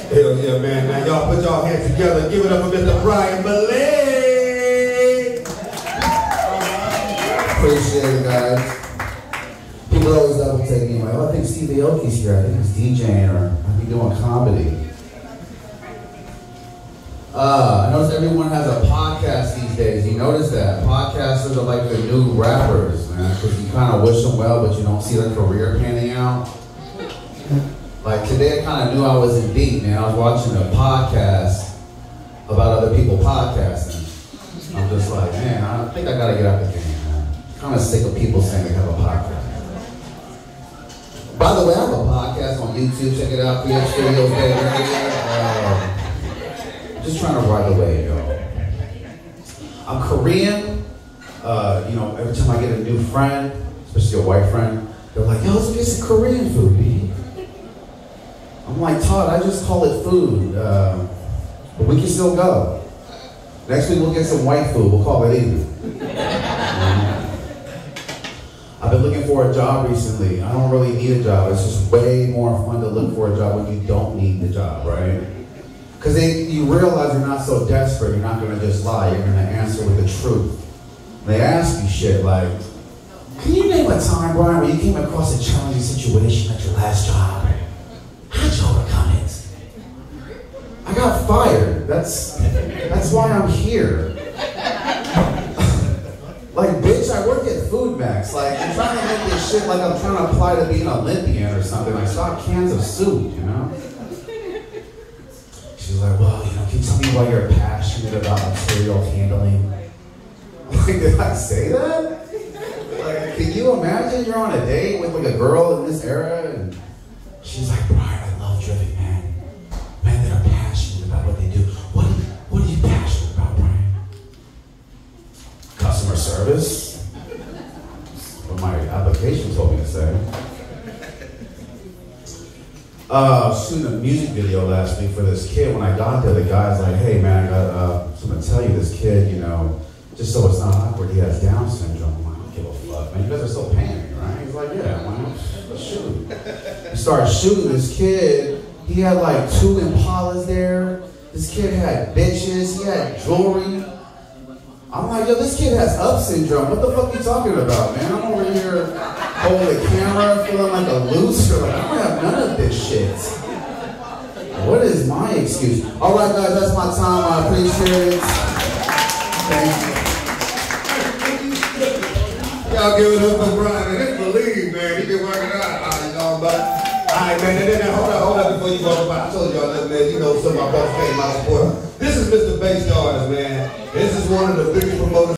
Hell yeah, man. Now y'all put y'all hands together and give it up for Mr. Bryan Bleeve. Appreciate it, guys. People always double take me like, oh, I think Steve Aoki's here. I think he's DJing or I think doing comedy. I notice everyone has a podcast these days. You notice that? Podcasters are like the new rappers, man. Because you kind of wish them well, but you don't see their career panning out. Like today I kind of knew I was in deep, man. I was watching a podcast about other people podcasting. I'm just like, man, I think I gotta get out the game, man. I'm kind of sick of people saying they have a podcast. By the way, I have a podcast on YouTube. Check it out, PH Studios, just trying to ride the wave, yo. I'm Korean. You know, every time I get a new friend, especially a white friend, they're like, yo, let's get some Korean food, B. I'm like, Todd, I just call it food, but we can still go. Next week we'll get some white food, we'll call it even. I've been looking for a job recently. I don't really need a job. It's just way more fun to look for a job when you don't need the job, right? Because you realize you're not so desperate, you're not gonna just lie, you're gonna answer with the truth. They ask you shit like, can you name a time, Bryan, where you came across a challenging situation at your last job? How'd you overcome it? I got fired. That's why I'm here. Like, bitch, I work at Food Max. Like, you're trying to make this shit like I'm trying to apply to be an Olympian or something. Like, stock cans of soup, you know? She's like, well, you know, can you tell me why you're passionate about material handling? Like, did I say that? Like, can you imagine you're on a date with like a girl in this era and she's like, Bryan, I love driven men. Men that are passionate about what they do. What are you passionate about, Bryan? Customer service? What my application told me to say. I was shooting a music video last week for this kid. When I got there, the guy's like, hey man, I got something to tell you. This kid, you know, just so it's not awkward, he has Down syndrome. I'm like, I don't give a fuck, man. You guys are still paying me, right? He's like, yeah, man, let's shoot. We started shooting this kid. He had like 2 Impalas there. This kid had bitches, he had jewelry. I'm like, yo, this kid has up syndrome. What the fuck are you talking about, man? I'm over here holding the camera, feeling like a loser. Like, I don't have none of this shit. What is my excuse? All right, guys, that's my time. I appreciate it. Thank you. Y'all give it up for Bryan. And it's Bleeve, man. He been working out. You know, but alright, man. And then hold up before you go. I told y'all that, man. You know, some of my brothers came out support. This is Mr. Bass Stars, man. This is one of the biggest promoters.